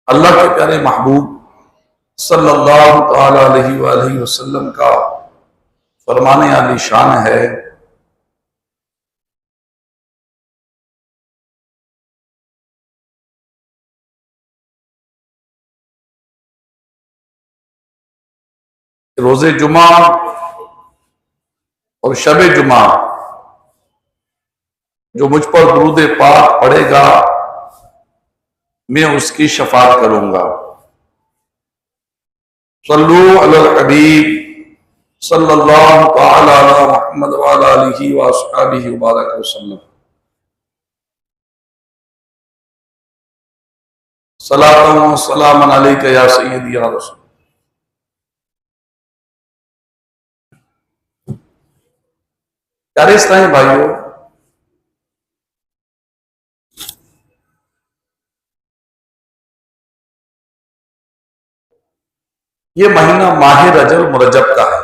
اللہ کے پیارے محبوب صلی اللہ تعالی علیہ وآلہ وسلم کا فرمان عالی شان ہے روز جمعہ اور شب جمعہ جو مجھ پر درود پاک پڑھے گا میں اس کی شفاعت کروں گا۔ صلو علی الحبیب صلی اللہ تعالی علی محمد وعلی آلہ واصحابہ وبارک وسلم۔ صلاۃ و سلام علیک یا سیدی یا رسول۔ پیارے اسلامی بھائیوں، یہ مہینہ ماہ رجب المرجب کا ہے۔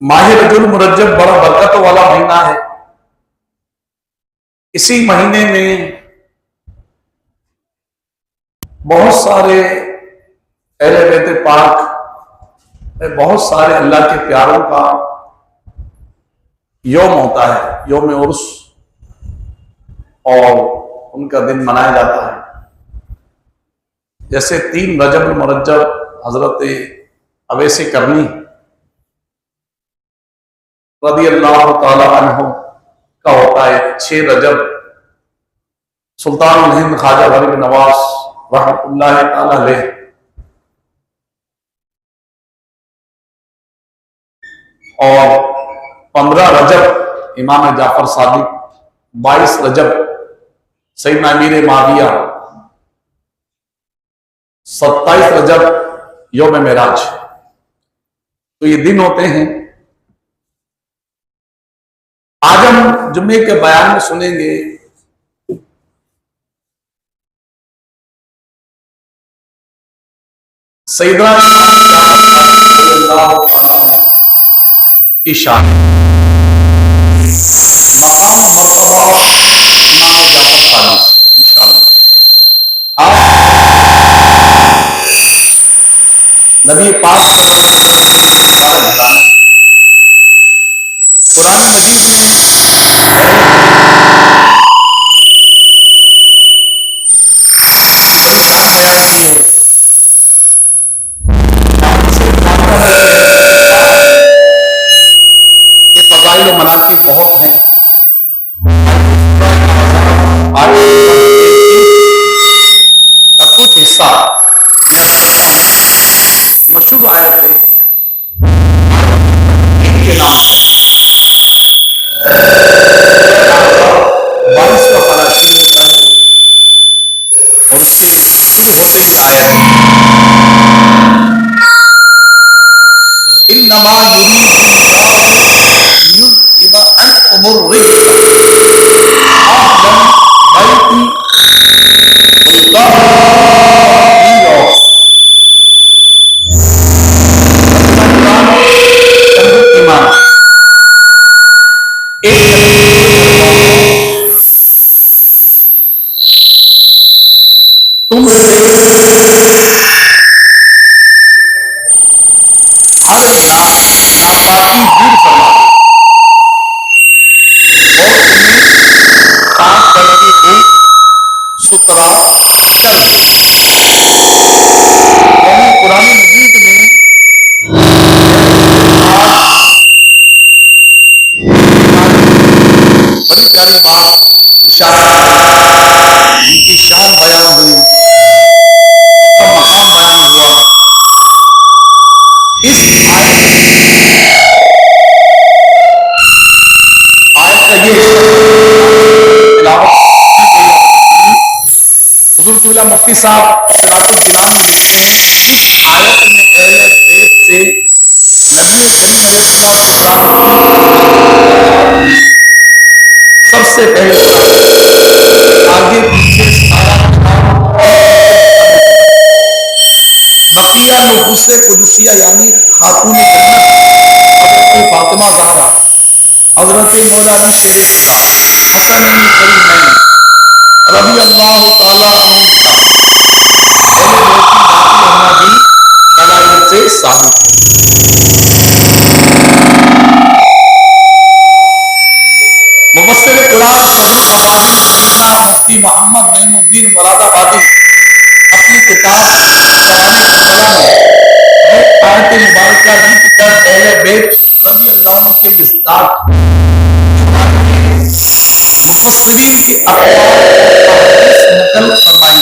ماہ رجب المرجب بڑا برکت والا مہینہ ہے۔ اسی مہینے میں بہت سارے اہل بیت پاک، بہت سارے اللہ کے پیاروں کا یوم ہوتا ہے، یوم عرس، اور ان کا دن منایا جاتا ہے۔ جیسے 3 رجب المرجب حضرت اویس کرنی رضی اللہ تعالی عنہ کا ہوتا ہے، 6 رجب سلطان الہند خواجہ غریب نواز رحمۃ اللہ تعالی علیہ، اور 15 رجب امام جعفر صادق، 22 رجب سیدنا امیر معاویہ، 27 رجب یوم معراج۔ تو یہ دن ہوتے ہیں۔ آج ہم جمعے کے بیان میں سنیں گے سیدنا کی شان، مقام مرتبہ امام جعفر صادق انشاءاللہ۔ نبی پاک قرآن مجید میں بڑی شان بیان کی ہے کہ فضائل و مناقب بہت ہیں۔ آج کا کچھ حصہ میں پڑھتا ہوں۔ مشہور آیت ہے ان کے نام ہے 22 پارہ شروع ہوتا ہے اور اس کے شروع ہوتے ہی آیت ہے انما یرید اللہ لیذھب عنکم الرجس اہل البیت تم سے ہر ناپاکی دور فرما دے اور تمہیں پاک کر کے خوب ستھرا کر دے۔ یعنی قرآن مجید میں بڑی پیاری بات ارشاد ان کی شان بیان ہوئی، ان کا مقام بیان ہوا۔ اس آیت کا یہ تلاوت حضور قبلہ مفتی صاحب صراط الجنان میں لکھتے ہیں، اس آیت میں اہل بیت سے نبی کریم علیہ السلام سب سے پہلے آگے پیچھے سارا بقیہ نفوس قدسیہ یعنی خاتون جنت حضرت فاطمہ زہرا، حضرت مولا علی شیر خدا، حسن کریمین رضی اللہ تعالیٰ عنہ ہونا بھی دلائل سے ثابت ہے۔ مفسر قرآن فضل ابراہیم سیدنا مفتی محمد نعیم الدین مراد آبادی اپنی کتاب شوان کربلا میں یہ آیت مبارکہ ذکر کر اہل بیت رضی اللہ عنہ کے مصداق مفسرین کے اقوال نقل فرمائی۔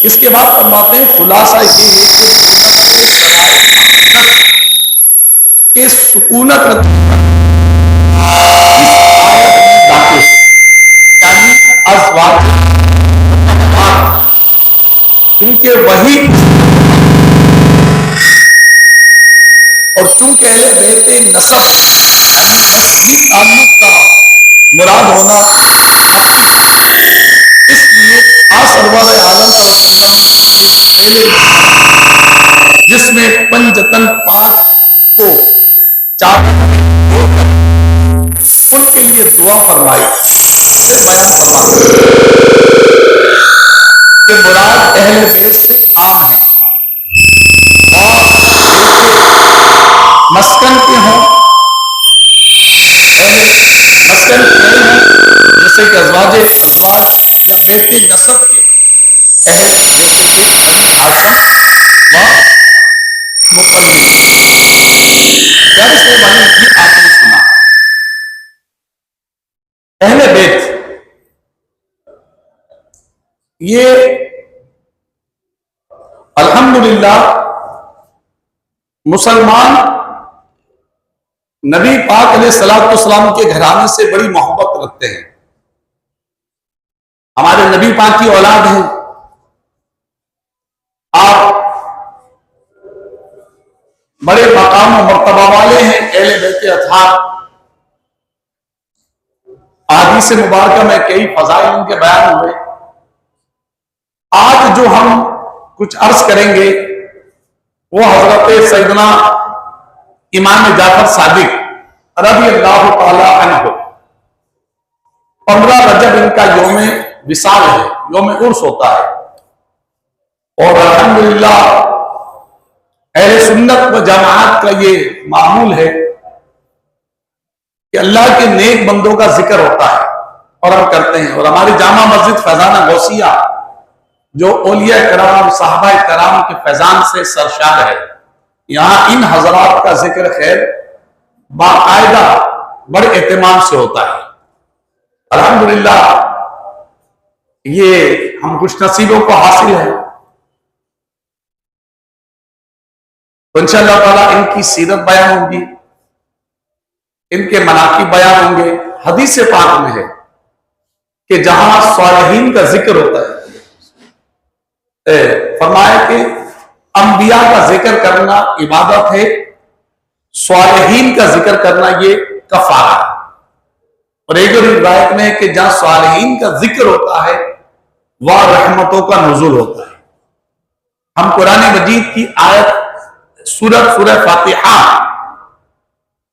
اس کے بعد فرماتے ہیں خلاصہ یہ ہے کہ سکونت یعنی ازواج کیونکہ وہی اور چونکہ اہل بیت نسب یعنی نسبی تعلق کا مراد ہونا اس لیے سرور عالم صلی اللہ علیہ وسلم جس میں پنجتن پاک کو ان کے لیے دعا فرمائی، پھر بیان فرمائی کہ مراد اہل بیت سے عام ہے اور مسکن کے ہوں مسکن کے ہوں جیسے کہ ازواج یا بیت نسب کے اہل جیسے کہ بنی ہاشم و مطلب پیارے سے بھائی یہ آپ نے سنا اہل بیت یہ الحمدللہ مسلمان نبی پاک علیہ الصلوۃ والسلام کے گھرانے سے بڑی محبت رکھتے ہیں، ہمارے نبی پاک کی اولاد ہیں۔ آپ بڑے مقام و مرتبہ والے ہیں اہل بیت اطہار، احادیث مبارکہ میں کئی فضائل ان کے بیان ہوئے۔ آج جو ہم کچھ عرض کریں گے وہ حضرت سیدنا امام جعفر صادق رضی اللہ تعالی عنہ 15 رجب ان کا یوم وصال ہے، یوم عرس ہوتا ہے، اور الحمدللہ اہل سنت و جماعت کا یہ معمول ہے کہ اللہ کے نیک بندوں کا ذکر ہوتا ہے اور ہم کرتے ہیں، اور ہماری جامع مسجد فیضانہ غوثیہ جو اولیاء کرام صحابہ کرام کے فیضان سے سرشار ہے، یہاں ان حضرات کا ذکر خیر باقاعدہ بڑے اہتمام سے ہوتا ہے۔ الحمدللہ یہ ہم خوش نصیبوں کو حاصل ہے، تو انشاءاللہ تعالیٰ ان کی سیرت بیان ہوگی، ان کے مناقب بیان ہوں گے۔ حدیث پاک میں ہے کہ جہاں صالحین کا ذکر ہوتا ہے، فرمایا کہ انبیاء کا ذکر کرنا عبادت ہے، صالحین کا ذکر کرنا یہ کفارہ ہے۔ اور ایک اور روایت میں ہے کہ جہاں صالحین کا ذکر ہوتا ہے وہاں رحمتوں کا نزول ہوتا ہے۔ ہم قرآن مجید کی آیت سورہ فاتحہ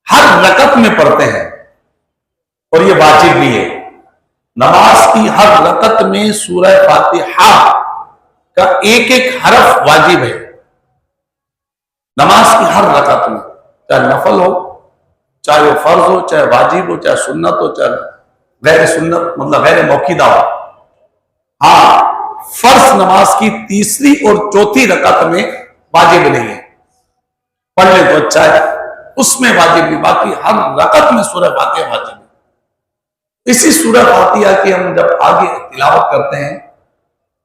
ہر رکعت میں پڑھتے ہیں، اور یہ واجب بھی ہے۔ نماز کی ہر رکعت میں سورہ فاتحہ کا ایک ایک حرف واجب ہے، نماز کی ہر رکعت میں، چاہے نفل ہو، چاہے وہ فرض ہو، چاہے واجب ہو، چاہے سنت ہو، چاہے غیر سنت مطلب غیر موقعہ ہو۔ ہاں فرض نماز کی تیسری اور چوتھی رکعت میں واجب نہیں ہے، پڑھ لیں تو اچھا ہے، اس میں واجب نہیں، باقی ہر رکعت میں سورہ فاتحہ واجب ہے۔ اسی سورہ فاتحہ کی ہم جب آگے تلاوت کرتے ہیں،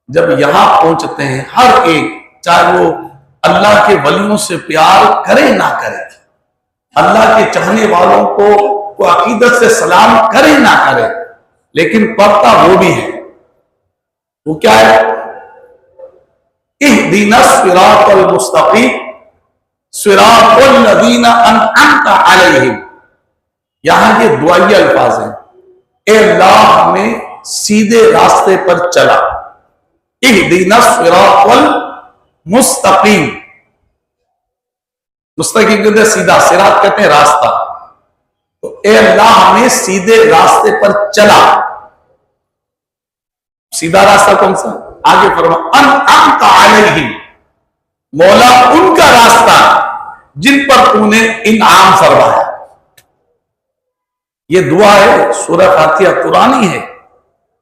جب یہاں پہنچتے ہیں، ہر ایک چاہے وہ اللہ کے ولیوں سے پیار کرے نہ کرے، اللہ کے چاہنے والوں کو عقیدت سے سلام کرے نہ کرے، لیکن پڑھتا وہ بھی ہے۔ وہ کیا ہے؟ اہدنا الصراط المستقیم صراط الذین انعمت علیہم، یہاں یہ دعائیہ الفاظ ہیں، اے اللہ ہمیں سیدھے راستے پر چلا، اہدنا الصراط المستقیم، مستقیم کہتے ہیں سیدھا، صراط کہتے ہیں راستہ، تو تو اے اللہ ہمیں سیدھے راستے پر چلا. سیدھا راستہ کون سا؟ آگے فرما انعمت علیہم، مولا ان کا راستہ جن پر تو نے انعام فرمایا. یہ دعا ہے، سورہ فاتحہ قرآنی ہے،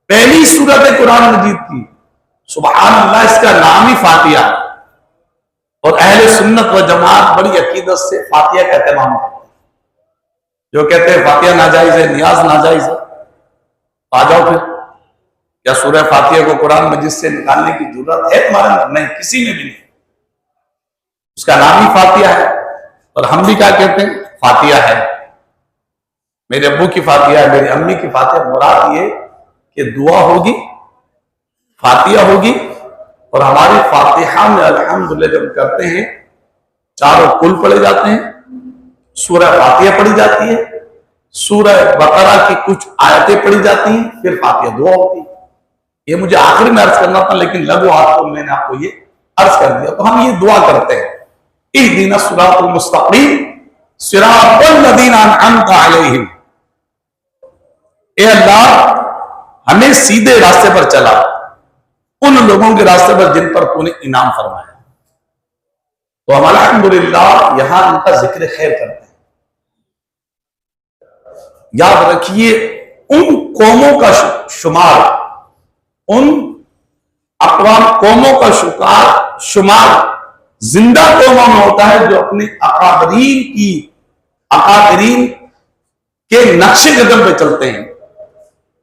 پہلی سورت ہے قرآن مجید کی. سبحان اللہ، اس کا نام ہی فاتحہ. اور اہل سنت و جماعت بڑی عقیدت سے فاتحہ کا اہتمام کرتے ہیں. جو کہتے ہیں فاتحہ ناجائز ہے، نیاز ناجائز ہے، آ جاؤ پھر. کیا سورہ فاتحہ کو قرآن مجید سے نکالنے کی ضرورت ہے تمہارے اندر؟ نہیں، کسی میں بھی نہیں. اس کا نام ہی فاتحہ ہے. اور ہم بھی کیا کہتے ہیں؟ فاتحہ ہے. میرے ابو کی فاتحہ ہے، میری امی کی فاتحہ. مراد یہ کہ دعا ہوگی، فاتحہ ہوگی، اور ہماری فاتحہ میں الحمدللہ جب کرتے ہیں چاروں کل پڑھے جاتے ہیں، سورہ فاتحہ پڑھی جاتی ہے، سورہ بقرہ کی کچھ آیتیں پڑھی جاتی ہیں، پھر فاتحہ دعا ہوتی ہے. یہ مجھے آخری میں عرض کرنا تھا، لیکن لگو ہاتھ کو میں نے آپ کو یہ عرض کر دیا. تو ہم یہ دعا کرتے ہیں، اہدنا الصراط المستقیم صراط الذین انعمت علیہم. اے اللہ ہمیں سیدھے راستے پر چلا، ان لوگوں کے راستے پر جن پر تو نے انعام فرمایا. تو ہم الحمدللہ یہاں ان کا ذکر خیر کرتے ہیں. یاد رکھیے، ان قوموں کا شمار، ان اقوام قوموں کا شمار زندہ قوموں میں ہوتا ہے جو اپنے اکابرین کے نقش قدم پہ چلتے ہیں،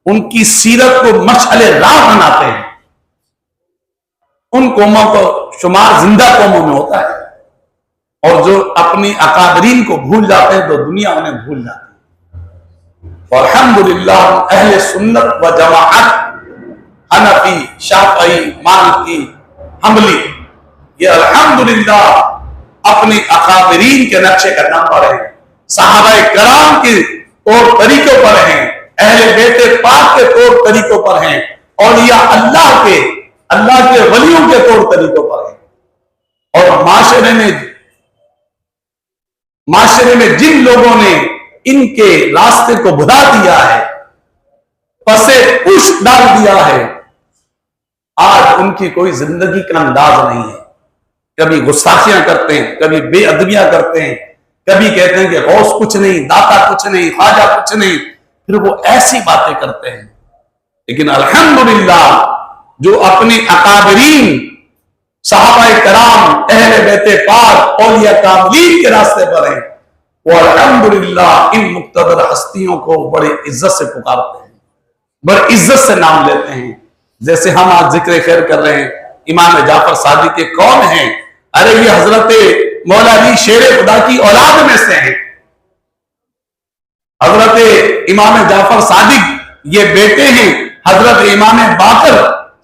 ان کی سیرت کو مشعل راہ بناتے ہیں. ان قوموں کو شمار زندہ قوموں میں ہوتا ہے. اور جو اپنی اکابرین کو بھول جاتے ہیں تو دنیا انہیں بھول جاتی ہے. الحمدللہ اہل سنت و جماعت، حنفی، شافعی، مالکی، حنبلی، یہ الحمدللہ اپنی اکابرین کے نقشے قدم پر ہیں، صحابہ کرام کے طور طریقوں پر ہیں، اہل بیت پاک کے طور طریقوں پر ہیں، اولیاء اللہ کے ولیوں کے طور طریقوں پر ہیں. اور معاشرے میں جن لوگوں نے ان کے راستے کو بھلا دیا ہے، پسے پوش ڈال دیا ہے، آج ان کی کوئی زندگی کا انداز نہیں ہے. کبھی گستاخیاں کرتے ہیں، کبھی بے ادبیاں کرتے ہیں، کبھی کہتے ہیں کہ غوث کچھ نہیں، داتا کچھ نہیں، خواجہ کچھ نہیں، پھر وہ ایسی باتیں کرتے ہیں. لیکن الحمدللہ جو اپنے اکابرین، صحابہ کرام، اہل بیت پاک، اولیاء کاملین کے راستے پر ہیں، وہ الحمدللہ ان مقتدر ہستیوں کو بڑے عزت سے پکارتے ہیں، بڑے عزت سے نام لیتے ہیں. جیسے ہم آج ذکر خیر کر رہے ہیں، امام جعفر صادق کے کون ہیں؟ ارے یہ حضرت مولا علی شیر خدا کی اولاد میں سے ہیں. حضرت امام جعفر صادق یہ بیٹے ہیں حضرت امام باقر،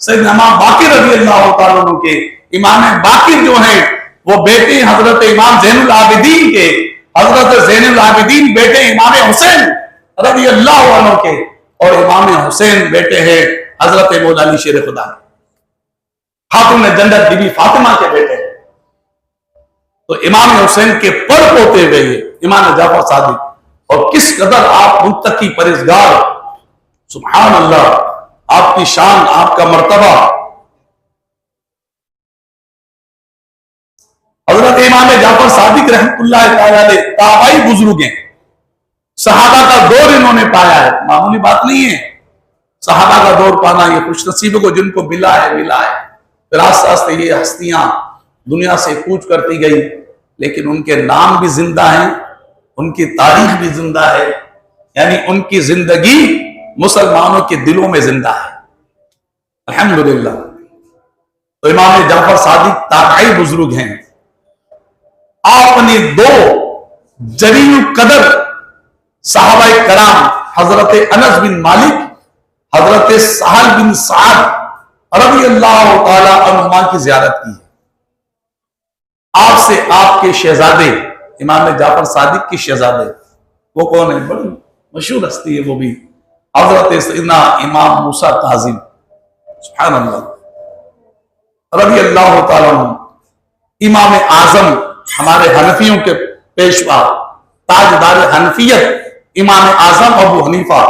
سیدنا امام باقر رضی اللہ تعالیٰ عنہ کے. امام باقر جو ہیں وہ بیٹے حضرت امام زین العابدین کے، حضرت زین العابدین بیٹے امام حسین رضی اللہ عنہ کے، اور امام حسین بیٹے ہیں حضرت مولا علی شیر خدا کے، خاتون جنت بی بی فاطمہ کے بیٹے ہیں. تو امام حسین کے پر پوتے ہوئے امام جعفر صادق، اور کس قدر آپ متقی پرہیزگار، سبحان اللہ، آپ کی شان، آپ کا مرتبہ. حضرت امام جعفر صادق رحمۃ اللہ تعالیٰ علیہ تابعی بزرگ ہیں، صحابہ کا دور انہوں نے پایا ہے، معمولی بات نہیں ہے. صحابہ کا دور پانا یہ خوش نصیبوں کو جن کو ملا ہے. پھر آہستہ آہستہ یہ ہستیاں دنیا سے کوچ کرتی گئی، لیکن ان کے نام بھی زندہ ہیں، ان کی تاریخ بھی زندہ ہے، یعنی ان کی زندگی مسلمانوں کے دلوں میں زندہ ہے الحمدللہ. تو امام جعفر صادق تابعی بزرگ ہیں. آپ نے دو جلیل القدر صحابہ کرام حضرت انس بن مالک، حضرت سہل بن سعد رضی اللہ تعالی عنہما کی زیارت کی. آپ سے آپ کے شہزادے امام جعفر صادق کی شہزادے، وہ کون ہے؟ بڑی مشہور ہستی ہے وہ بھی، حضرت سیدنا امام موسیٰ کاظم، سبحان اللہ رضی اللہ تعالیٰ عنہ. امام اعظم ہمارے حنفیوں کے پیشوا، تاجدار حنفیت امام اعظم ابو حنیفہ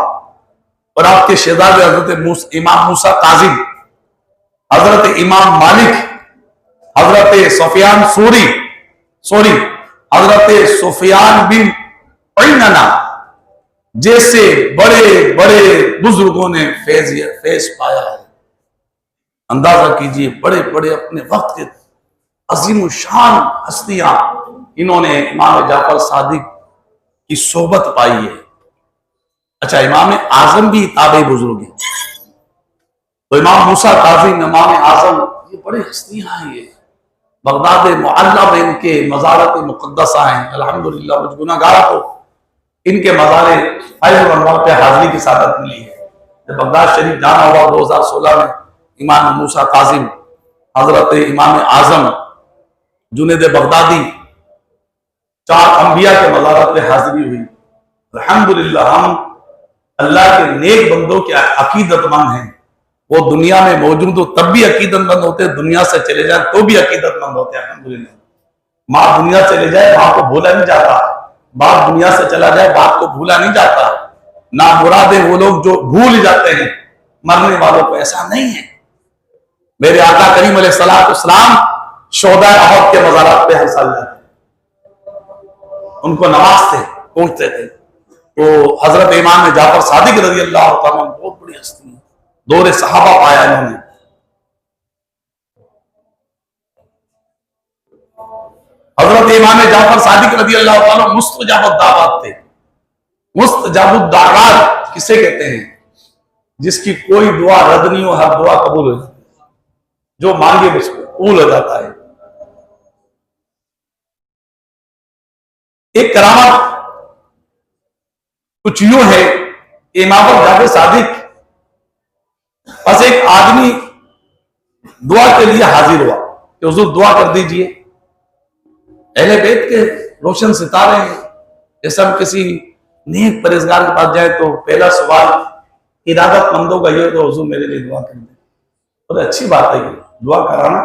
اور آپ کے شہزادے حضرت امام موسیٰ کاظم، حضرت امام مالک، حضرت سفیان سوری، حضرت سفیان بن عیننا جیسے بڑے بڑے بزرگوں نے فیض پایا ہے۔ اندازہ کیجئے بڑے بڑے اپنے وقت کے عظیم الشان ہستیاں انہوں نے امام جعفر صادق کی صحبت پائی ہے۔ اچھا، امام اعظم بھی تابعی بزرگ ہیں، تو امام موسیٰ کاظم، امام اعظم، یہ بڑے ہستیاں ہیں۔ یہ بغداد معلیٰ میں ان کے مزارات مقدسہ ہیں۔ الحمدللہ مجھ گناہگار کو ان کے مزار فیض الانوار پہ حاضری کی سعادت ملی ہے۔ جب بغداد شریف جانا ہوا 2016 میں، امام موسیٰ کاظم، حضرت امام اعظم، جنید بغدادی، 4 انبیاء کے مزارات پہ حاضری ہوئی۔ الحمدللہ ہم اللہ کے نیک بندوں کے عقیدت مند ہیں۔ وہ دنیا میں موجود ہو تب بھی عقیدت مند ہوتے ہیں، دنیا سے چلے جائیں تو بھی عقیدت مند ہوتے ہیں۔ الحمدللہ ماں دنیا چلے جائے ماں کو بھولا نہیں جاتا، باپ دنیا سے چلا جائے باپ کو بھولا نہیں جاتا۔ نہ مرادیں وہ لوگ جو بھول جاتے ہیں مرنے والوں کو، ایسا نہیں ہے۔ میرے آقا کریم علیہ السلام شہداء احد کے مزارات پہ ہر سال جاتے ہیں، ان کو نوازتے پہنچتے تھے۔ تو حضرت امام جعفر صادق رضی اللہ تعالیٰ عنہ بہت بڑی ہستی ہیں، دور صحابہ پایا انہوں نے۔ حضرت امام جعفر صادق رضی اللہ تعالیٰ مستجاب الدعوات تھے۔ مستجاب الدعوات کسے کہتے ہیں؟ جس کی کوئی دعا رد نہیں ہو، ہر دعا قبول ہو جاتی ہے، جو مانگے اس کو قبول ہو جاتا ہے۔ ایک کرامت کچھ یوں ہے، امام جعفر صادق بس ایک آدمی دعا کے لیے حاضر ہوا کہ حضور دعا کر دیجئے۔ اہل بیت کے روشن ستارے ہیں، جیسے ہم کسی نیک پرہیزگار کے پاس جائیں تو پہلا سوال ارادت مندوں کا یہ تو حضور میرے لیے دعا کر دیں۔ اور اچھی بات ہے یہ دعا کرانا،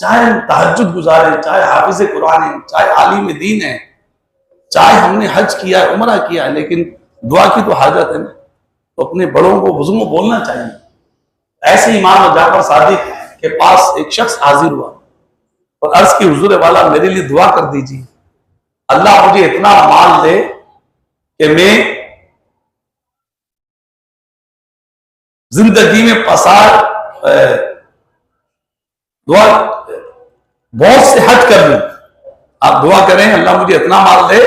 چاہے ہم تہجد گزاریں، چاہے حافظ قرآن ہیں، چاہے عالم دین ہیں، چاہے ہم نے حج کیا ہے، عمرہ کیا ہے، لیکن دعا کی تو حاجت ہے نا، تو اپنے بڑوں کو بزرگوں کو بولنا چاہیے۔ ایسے امام جعفر صادق کے پاس ایک شخص حاضر ہوا اور عرض کی حضور والا میرے لیے دعا کر دیجیے، اللہ مجھے اتنا مال دے کہ میں زندگی میں دعا بہت سے حج کر لوں۔ آپ دعا کریں اللہ مجھے اتنا مال دے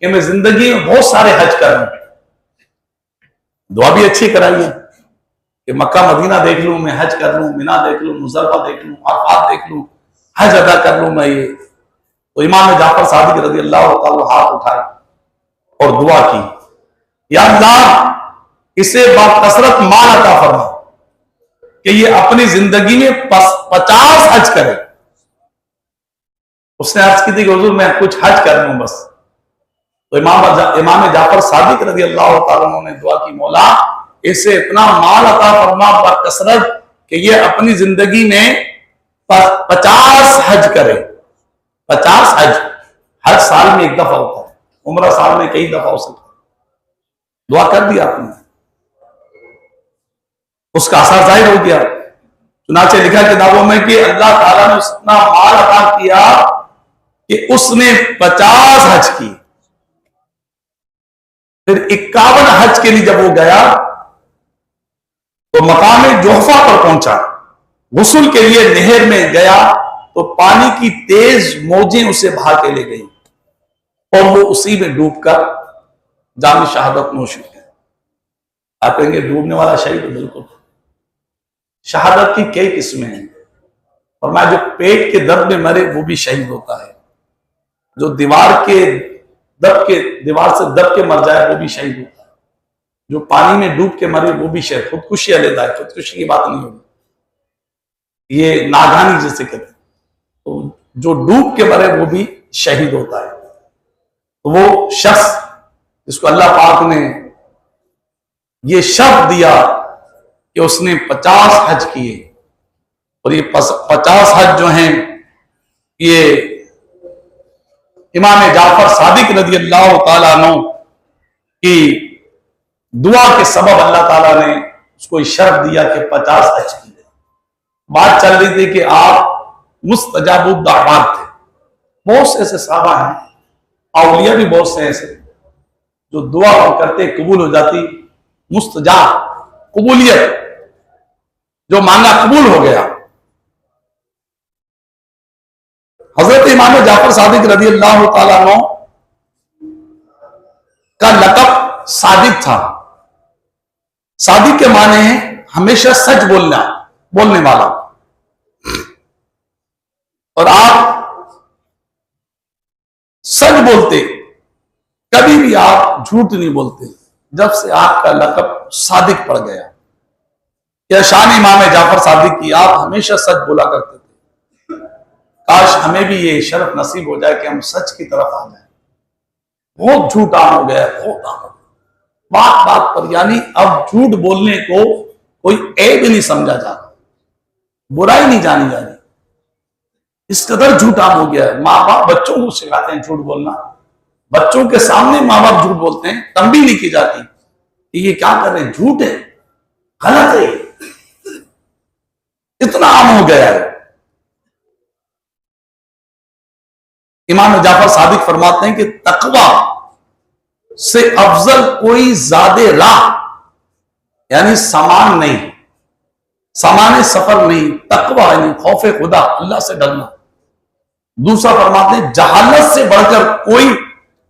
کہ میں زندگی میں بہت سارے حج کر لوں۔ دعا بھی اچھی کرائیے کہ مکہ مدینہ دیکھ لوں، میں حج کر لوں، مینا دیکھ لوں، مزدلفہ دیکھ لوں، عرفات دیکھ لوں، حج ادا کر لوں میں۔ یہ تو امام جعفر صادق رضی اللہ تعالیٰ ہاتھ اٹھائے اور دعا کی، یا اللہ اسے بکثرت مال عطا فرما کہ یہ اپنی زندگی میں 50 حج کرے۔ اس نے عرض کی تھی کہ حضور میں کچھ حج کر لوں بس۔ تو امام جعفر صادق رضی اللہ تعالیٰ نے دعا کی، مولا اسے اتنا مال عطا فرما بکثرت کہ یہ اپنی زندگی میں 50 حج کرے۔ 50 حج، حج سال میں ایک دفعہ ہوتا ہے، عمرہ سال میں کئی دفعہ ہو سکتا ہے۔ دعا کر دیا آپ نے، اس کا اثر ظاہر ہو گیا۔ چنانچہ لکھا کتابوں میں کہ اللہ تعالیٰ نے اتنا مال عطا کیا کہ اس نے 50 حج کی۔ پھر 51 حج کے لیے جب وہ گیا تو مقام جحفہ پر پہنچا، غسل کے لیے نہر میں گیا تو پانی کی تیز موجیں اسے بہا کے لے گئی اور وہ اسی میں ڈوب کر جام شہادت نوش ہو گیا۔ آپ کہیں گے ڈوبنے والا شہید؟ بالکل۔ شہادت کی کئی قسمیں ہیں، اور میں جو پیٹ کے درد میں مرے وہ بھی شہید ہوتا ہے، جو دیوار سے دب کے مر جائے وہ بھی شہید ہوتا ہے، جو پانی میں ڈوب کے مرے وہ بھی شہید۔ خودکشی علیحدہ ہے، خودکشی کی بات نہیں ہوگی، یہ ناگہانی جسے کہتے ہیں۔ تو جو ڈوب کے مرے وہ بھی شہید ہوتا ہے۔ تو وہ شخص جس کو اللہ پاک نے یہ شرف دیا کہ اس نے 50 حج کیے، اور یہ 50 حج جو ہیں یہ امام جعفر صادق رضی اللہ تعالیٰ عنہ کہ دعا کے سبب اللہ تعالیٰ نے اس کو شرف دیا کہ 50 حج کی. بات چل رہی تھی کہ آپ مستجاب الدعوات تھے. بہت سے ایسے صحابہ ہیں، اولیاء بھی بہت سے ایسے جو دعا کرتے قبول ہو جاتی. مستجاب، قبولیت، جو مانگا قبول ہو گیا. حضرت امام جعفر صادق رضی اللہ تعالیٰ عنہ کا لقب صادق تھا. صادق کے معنی ہیں ہمیشہ سچ بولنے والا. اور آپ سچ بولتے، کبھی بھی آپ جھوٹ نہیں بولتے. جب سے آپ کا لقب صادق پڑ گیا، کیا شان امام جعفر صادق کی، آپ ہمیشہ سچ بولا کرتے تھے. کاش ہمیں بھی یہ شرف نصیب ہو جائے کہ ہم سچ کی طرف آ جائیں. بہت جھوٹ عام ہو گیا، بہت عام ہو گیا. بات بات پر، یعنی اب جھوٹ بولنے کو کوئی عیب نہیں سمجھا جا رہا، برائی نہیں جانی جا رہی. اس قدر جھوٹ عام ہو گیا ہے. ماں باپ بچوں کو سکھاتے ہیں جھوٹ بولنا. بچوں کے سامنے ماں باپ جھوٹ بولتے ہیں، تنبیہ نہیں کی جاتی کہ یہ کیا کر رہے ہیں، جھوٹ ہے، غلط ہے. اتنا عام ہو گیا ہے. امام جعفر صادق فرماتے ہیں کہ تقوی سے افضل کوئی زاد راہ، یعنی سامان نہیں، سامان سفر نہیں. تقوی یعنی خوف خدا، اللہ سے ڈرنا. دوسرا فرماتے ہیں جہالت سے بڑھ کر کوئی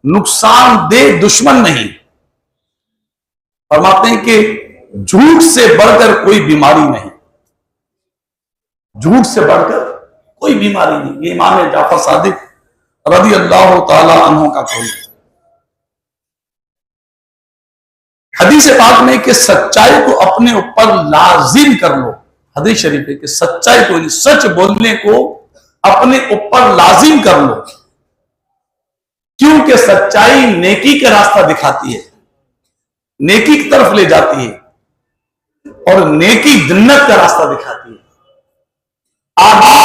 نقصان دہ دشمن نہیں. فرماتے ہیں کہ جھوٹ سے بڑھ کر کوئی بیماری نہیں. جھوٹ سے بڑھ کر کوئی بیماری نہیں. یہ امام جعفر صادق رضی اللہ تعالی عنہ کا قول ہے. حدیث پاک میں کہ سچائی کو اپنے اوپر لازم کر لو. حدیث شریف ہے کہ سچائی کو، یعنی سچ بولنے کو اپنے اوپر لازم کر لو، کیونکہ سچائی نیکی کا راستہ دکھاتی ہے، نیکی کی طرف لے جاتی ہے، اور نیکی جنت کا راستہ دکھاتی ہے. آدمی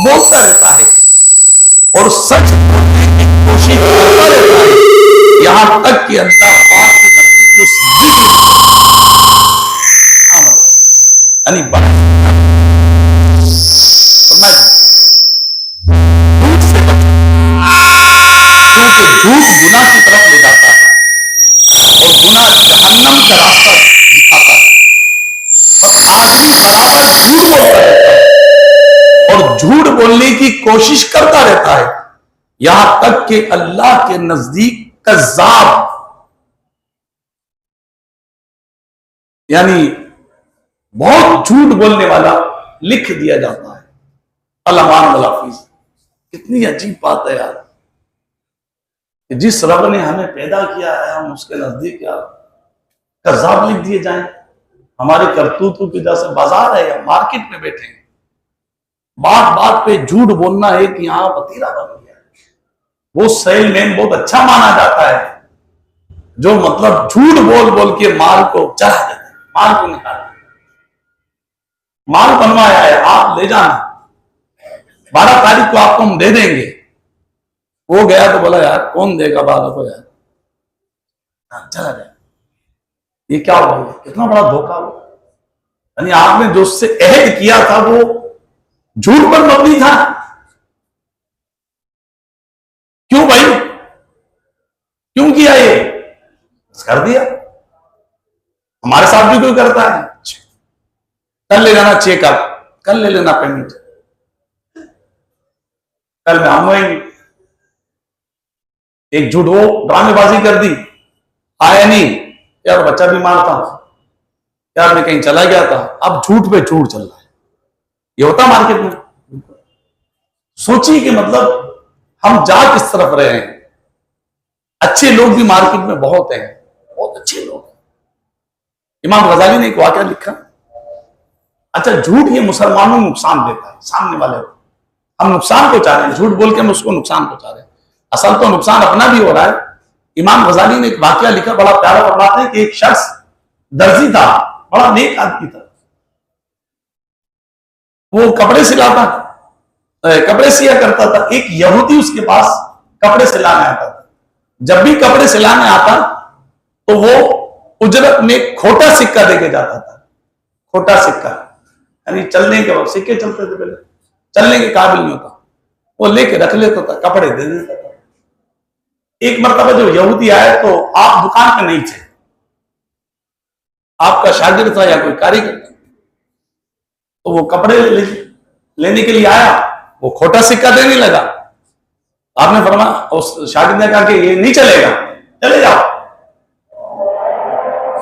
بولتا رہتا ہے اور سچ بولنے کی کوشش کرتا رہتا ہے، یہاں تک کہ اللہ پاک کے نزدیک اس یعنی کیونکہ جھوٹ گناہ کی طرف لے جاتا ہے اور گناہ جہنم کا راستہ دکھاتا ہے. اور آدمی برابر جھوٹ بولتا رہتا ہے اور جھوٹ بولنے کی کوشش کرتا رہتا ہے، یہاں تک کہ اللہ کے نزدیک کذاب، یعنی بہت جھوٹ بولنے والا لکھ دیا جاتا ہے. علمان والحافظ. کتنی عجیب بات ہے یار، کہ جس رب نے ہمیں پیدا کیا ہے ہم اس کے نزدیک یار کذاب لکھ دیے جائیں. ہمارے کرتوتوں کی وجہ سے بازار ہے یا مارکیٹ میں بیٹھے ہیں، بات بات پہ جھوٹ بولنا ایک یہاں وتیرہ بن گیا. وہ سیل مین بہت اچھا مانا جاتا ہے جو مطلب جھوٹ بول بول کے مال کو چڑھا دیتے ہیں، مال کو نکال دیتے ہیں. مال بنوایا ہے، آپ لے جانا، 12 تاریخ کو آپ کو ہم دے دیں گے. وہ گیا تو بولا یار کون دے گا 12 کو یار، چلا گیا. یہ کیا ہوا، کتنا بڑا دھوکہ ہوا. یعنی آپ نے جو اس سے عہد کیا تھا وہ جھوٹ پر مبنی تھا. کیوں بھائی، کیوں کیا یہ، کر دیا. ہمارے ساتھ بھی کوئی کرتا ہے، کل لے لینا چیک اپ، کل لے لینا پیمنٹ، کل میں ہم ہوئیں گے. ایک جھوٹ وہ ڈرامے بازی کر دی، آیا نہیں یار، بچہ بیمار تھا یار، میں کہیں چلا گیا تھا. اب جھوٹ پہ جھوٹ چل رہا ہے. یہ ہوتا مارکیٹ میں. سوچیے کہ مطلب ہم جا کس طرف رہے ہیں. اچھے لوگ بھی مارکیٹ میں بہت ہیں، بہت اچھے لوگ ہیں. امام غزالی نے ایک واقعہ لکھا. اچھا جھوٹ یہ مسلمانوں کو نقصان دیتا ہے، سامنے والے کو ہم نقصان پہنچا رہے ہیں، جھوٹ بول کے ہم اس کو نقصان پہنچا رہے ہیں. اصل تو نقصان اپنا بھی ہو رہا ہے. امام غزالی نے ایک واقعہ لکھا، بڑا پیارا فرماتے ہیں کہ ایک شخص درزی تھا، بڑا نیک آدمی تھا. وہ کپڑے سلاتا، کپڑے سیا کرتا تھا. ایک یہودی اس کے پاس کپڑے سلانے آتا تھا. جب بھی کپڑے سلانے آتا تو وہ اجرت میں کھوٹا سکہ دے کے جاتا تھا. کھوٹا سکہ یعنی چلنے کے وقت سکے چلتے تھے پہلے, چلنے کے قابل نہیں ہوتا, وہ لے کے رکھ لیتا تھا, کپڑے دے دیتا تھا. ایک مرتبہ جو یہودی آئے تو آپ دکان پہ نہیں تھے, آپ کا شاگرد تھا یا کوئی کاریگر تھا, تو وہ کپڑے لینے کے لیے آیا, وہ کھوٹا سکہ دینے لگا. آپ نے فرمایا, اس شاگرد نے کہا کہ یہ نہیں چلے گا, چلے جاؤ,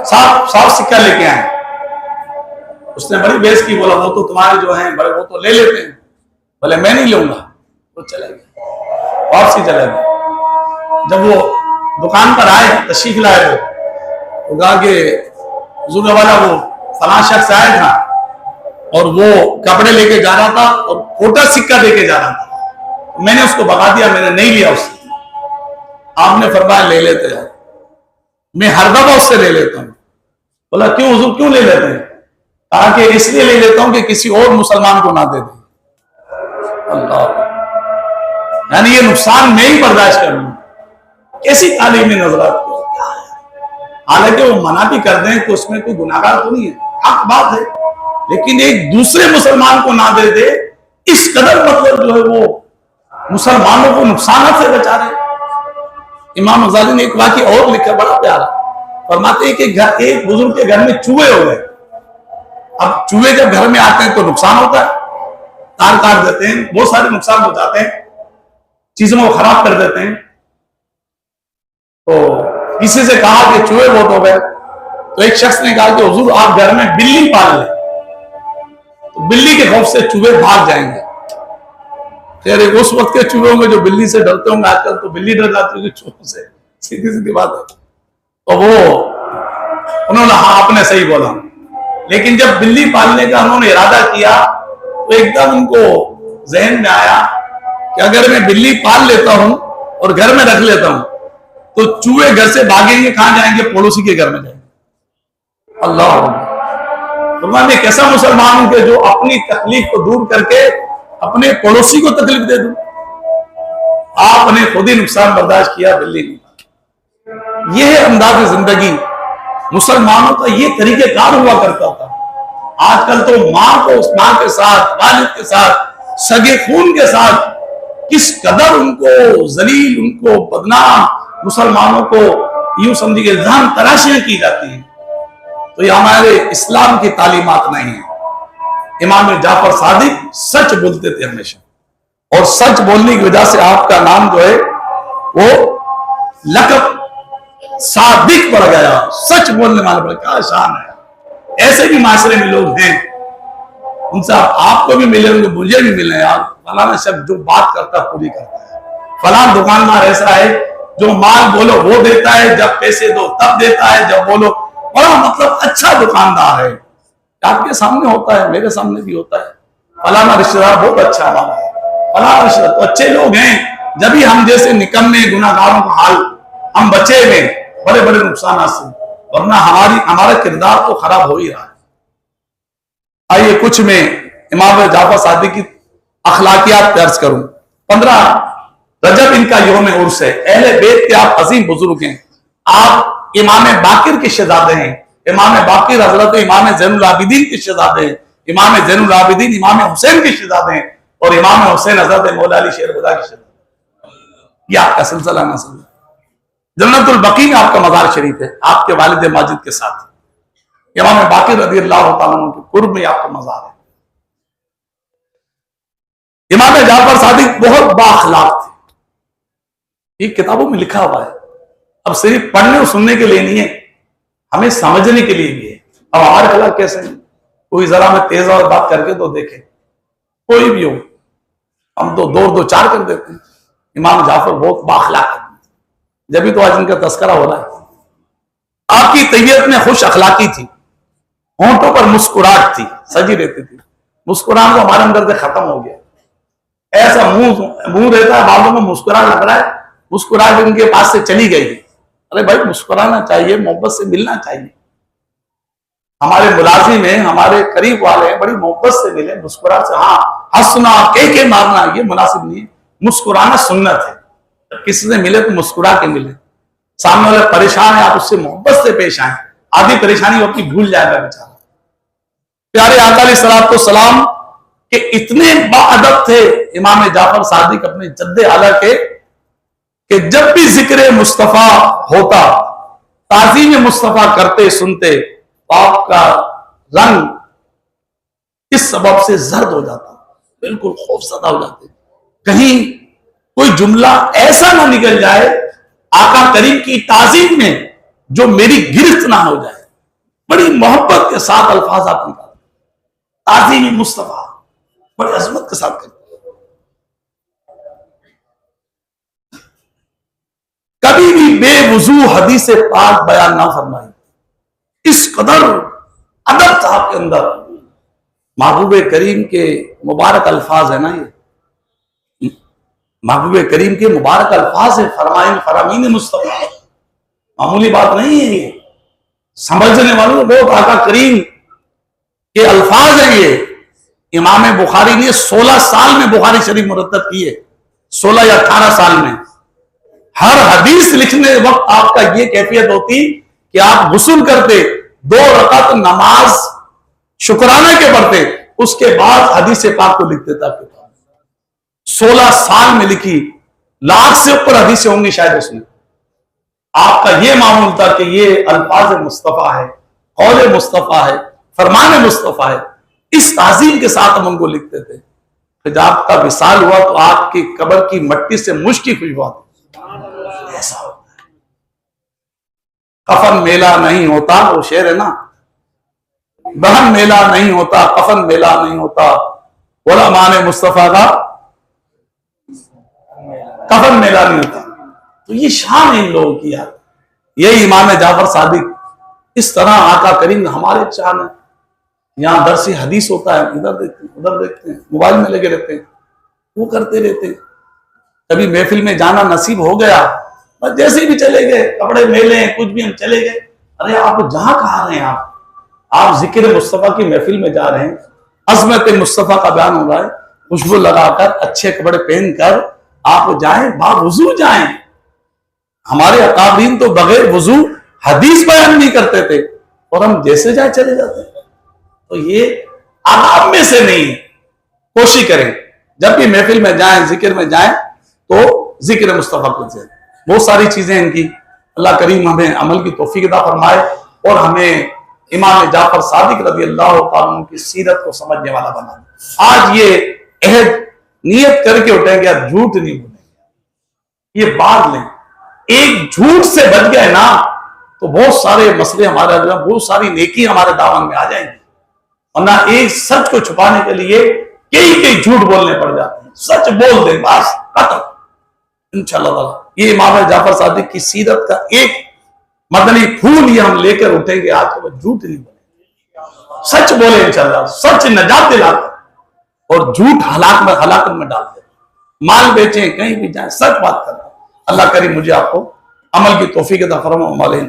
صاف سکہ لے کے آئے. اس نے بڑی بحث کی, بولا وہ تو تمہارے جو ہیں بڑے وہ تو لے لیتے ہیں, بولے میں نہیں لوں گا. وہ چلے گئے, واپسی چلے گئے. جب وہ دکان پر آئے, تشریف لائے, وہ کہا کہ حضور والا وہ فلاں شخص آیا تھا اور وہ کپڑے لے کے جا رہا تھا اور کھوٹا سکہ دے کے جا رہا تھا, میں نے اس کو بتا دیا, میں نے نہیں لیا اس سے. آپ نے فرمایا لے لیتے ہیں, میں ہر دفعہ اس سے لے لیتا ہوں. بولا کیوں حضور, کیوں لے لیتے ہیں؟ کہا کہ اس لیے لے لیتا ہوں کہ کسی اور مسلمان کو نہ دے دیں. اللہ, یعنی یہ نقصان میں ہی برداشت کر لوں. کیسی تعلیمی نظرات کیا ہے؟ حالانکہ وہ منع بھی کر دیں تو اس میں کوئی گناہگار تو نہیں ہے, حق بات ہے, لیکن ایک دوسرے مسلمان کو نہ دے دے, اس قدر مطلب جو ہے وہ مسلمانوں کو نقصانات سے بچا رہے. امام غزالی نے ایک واقعہ اور لکھا بڑا پیارا, فرماتے ہیں کہ ایک بزرگ کے گھر میں چوہے ہو گئے. اب چوہے جب گھر میں آتے ہیں تو نقصان ہوتا ہے, تار کاٹ دیتے ہیں, بہت سارے نقصان ہو جاتے ہیں, چیزوں کو خراب کر دیتے ہیں. تو کسی سے کہا کہ چوہے بہت ہو گئے, تو ایک شخص نے کہا کہ حضور آپ گھر میں بلی پال لیں, تو بلی کے خوف سے چوہے بھاگ جائیں گے. خیر اس وقت کے چوہوں میں جو بلی سے ڈرتے ہوں گے, آج کل تو بلی ڈر جاتی ہوگی چوہوں سے, سیدھی بات ہے. تو انہوں نے ہاں آپ نے صحیح بولا. لیکن جب بلی پالنے کا انہوں نے ارادہ کیا تو ایک دم ان کو ذہن میں آیا کہ اگر میں بلی پال لیتا ہوں اور گھر میں رکھ لیتا ہوں تو چوہے گھر سے بھاگیں گے, کہاں جائیں گے؟ پڑوسی کے گھر میں جائیں گے. اللہ, میں کیسا مسلمان ہوں کہ جو اپنی تکلیف کو دور کر کے اپنے پڑوسی کو تکلیف دے دوں. آپ نے خود ہی نقصان برداشت کیا, بلی نہیں. یہ ہے انداز زندگی. مسلمانوں کا یہ طریقہ کار ہوا کرتا تھا. آج کل تو ماں کے ساتھ, والد کے ساتھ, سگے خون کے ساتھ کس قدر ان کو ذلیل, ان کو بدنام, مسلمانوں کو یوں سمجھے کہ الزام تراشیاں کی جاتی ہیں. تو یہ ہمارے اسلام کی تعلیمات نہیں ہیں. امام جعفر صادق سچ بولتے تھے ہمیشہ, اور سچ بولنے کی وجہ سے آپ کا نام جو ہے وہ لقب صادق پڑ گیا. سچ بولنے والے پر کیا شان ہے. ایسے بھی معاشرے میں لوگ ہیں, ان سے آپ کو بھی ملے ہوں گے, مجھے بھی ملے. یار فلانا شخص جو بات کرتا ہے پوری کرتا ہے. فلاں دکاندار ایسا ہے جو مال بولو وہ دیتا ہے, جب پیسے دو تب دیتا ہے, جب بولو بڑا مطلب اچھا دکاندار ہے. آپ کے سامنے ہوتا ہے, میرے سامنے بھی ہوتا ہے. فلانا رشتہ دار بہت اچھا ہمارا ہے, فلانا رشتہ دار تو اچھے لوگ ہیں. جبھی ہم جیسے نکمے گناہگاروں کا حال ہم بچے ہوئے بڑے بڑے نقصانات سے, ورنہ ہمارا کردار تو خراب ہو ہی رہا ہے. آئیے کچھ میں امام جعفر صادق کی اخلاقیات درج کروں. 15 رجب ان کا یوم عرس ہے. اہل بیت کے آپ عظیم بزرگ ہیں. آپ امام باقر کے شہزادے ہیں. امام باقر حضرت امام زین العابدین کے شہزادے ہیں. امام زین العابدین امام حسین کے شہزادے ہیں, اور امام حسین حضرت مولا علی شیر خدا کے شہزادے. یہ آپ کا سلسلہ نسل ہے. جنت البقیع میں آپ کا مزار شریف ہے, آپ کے والد ماجد کے ساتھ. امام باقر رضی اللہ تعالیٰ عنہ کے قرب میں آپ کا مزار ہے. امام جعفر صادق بہت بااخلاق تھے. یہ کتابوں میں لکھا ہوا ہے. اب صرف پڑھنے اور سننے کے لیے نہیں ہے, ہمیں سمجھنے کے لیے بھی ہے. اب ہمارے خلاف کیسے ہیں, کوئی ذرا میں تیز اور بات کر کے تو دیکھیں, کوئی بھی ہو, ہم تو دو چار کر دیتے ہیں. امام جعفر بہت بااخلاق ہے, جبھی تو آج ان کا تذکرہ ہو رہا ہے. آپ کی طبیعت میں خوش اخلاقی تھی, ہونٹوں پر مسکراہٹ تھی, سجی رہتی تھی. مسکراہٹ تو ہمارے اندر سے ختم ہو گیا. ایسا منہ رہتا ہے, بالوں میں مسکراہٹ لگ رہا ہے, مسکراہٹ ان کے پاس سے چلی گئی. ارے بھائی مسکرانا چاہیے, محبت سے ملنا چاہیے. ہمارے ملازم ہیں, ہمارے قریب والے ہیں, بڑی محبت سے ملے, مسکراہٹ سے. ہاں ہنسنا کے مارنا یہ مناسب نہیں ہے. مسکرانا سنت ہے. کسی سے ملے تو مسکرا کے ملے. سامنے والے پریشان ہے، آپ اس سے محبت سے پیش آئیں، آدھی پریشانی وہ اپنی بھول جائے گا بیچارہ۔ پیارے آقا علیہ الصلوۃ والسلام کہ اتنے باادب تھے امام جعفر صادق اپنے جد اعلیٰ کے، کہ جب بھی ذکر مصطفیٰ ہوتا، تعظیم مصطفیٰ کرتے سنتے، آپ کا رنگ اس سبب سے زرد ہو جاتا، بالکل خوفزدہ ہو جاتے، کہیں کوئی جملہ ایسا نہ نکل جائے آقا کریم کی تعظیم میں جو میری گرفت نہ ہو جائے۔ بڑی محبت کے ساتھ الفاظ آپ نکالتے، تعظیم مصطفیٰ بڑی عظمت کے ساتھ کرتے۔ کبھی بھی بے وضو حدیث پاک بیان نہ فرمائی، اس قدر ادب تھا آپ کے اندر۔ محبوب کریم کے مبارک الفاظ ہے نا، یہ محبوب کریم کے مبارک الفاظ ہے، فرامین مصطفیٰ، معمولی بات نہیں ہے یہ، سمجھنے والوں بہت آقا کریم کے الفاظ ہیں یہ۔ امام بخاری نے 16 سال میں بخاری شریف مرتب کی ہے، 16 یا 18 سال میں۔ ہر حدیث لکھنے وقت آپ کا یہ کیفیت ہوتی کہ آپ غسل کرتے، 2 رکعت نماز شکرانے کے پڑھتے، اس کے بعد حدیث پاک کو لکھتے تھا۔ 16 سال میں لکھی، لاکھ سے اوپر حدیثیں ہوں گی شاید اس میں۔ آپ کا یہ معمول تھا کہ یہ الفاظ مصطفیٰ ہے، قول مصطفیٰ ہے، فرمان مصطفیٰ ہے، اس تعظیم کے ساتھ ہم ان کو لکھتے تھے۔ جب آپ کا وصال ہوا تو آپ کی قبر کی مٹی سے مشک کی خوشبو آتی، ایسا ہوتا ہے۔ کفن میلہ نہیں ہوتا، وہ شعر ہے نا، بہن میلہ نہیں ہوتا، کفن میلہ نہیں ہوتا، علماء مصطفیٰ کا کفن میلہ نہیں ہوتا۔ تو یہ شان ان لوگوں کی ہے، یہی امام جعفر صادق، اس طرح آقا کریم ہمارے شان ہے۔ یہاں درس حدیث ہوتا ہے، ادھر دیکھتے ہیں ادھر دیکھتے ہیں، موبائل میں لگے رہتے ہیں، وہ کرتے رہتے ہیں۔ کبھی محفل میں جانا نصیب ہو گیا، بس جیسے بھی چلے گئے، کپڑے میلے کچھ بھی، ہم چلے گئے۔ ارے آپ جہاں کہاں رہے ہیں، آپ ذکر مصطفیٰ کی محفل میں جا رہے ہیں، عظمت مصطفیٰ کا بیان ہو رہا ہے، خوشبو لگا کر، اچھے کپڑے پہن کر آپ جائیں، باوضو جائیں۔ ہمارے اکابرین تو بغیر وضو حدیث بیان نہیں کرتے تھے، اور ہم جیسے جائیں چلے جاتے ہیں۔ تو یہ آداب میں سے نہیں ہے۔ کوشش کریں جب بھی محفل میں جائیں، ذکر میں جائیں تو ذکر مصطفیٰ کو جائیں۔ بہت ساری چیزیں ان کی، اللہ کریم ہمیں عمل کی توفیق عطا فرمائے، اور ہمیں امام جعفر صادق رضی اللہ تعالیٰ عنہ کی سیرت کو سمجھنے والا بنا۔ آج یہ عہد نیت کر کے اٹھیں گے، جھوٹ نہیں بولیں گے، یہ بات لیں۔ ایک جھوٹ سے بچ گئے نا تو بہت سارے مسئلے ہمارے، بہت ساری نیکی ہمارے دامن میں آ جائیں گی، ورنہ ایک سچ کو چھپانے کے لیے کئی جھوٹ بولنے پڑ جاتے ہیں۔ سچ بول دیں بس، ختم انشاءاللہ تعالیٰ۔ یہ امام جعفر صادق کی سیرت کا ایک مدنی پھول یہ ہم لے کر اٹھیں گے، آج تو جھوٹ نہیں بولیں، سچ بولیں انشاءاللہ۔ سچ نجات دلاتا ہے، اور جھوٹ ہلاکت میں ڈالتے ہیں۔ مال بیچیں، کہیں بھی جائیں، سچ بات کریں۔ اللہ کریم مجھے آپ کو عمل کی توفیق عطا فرمائے۔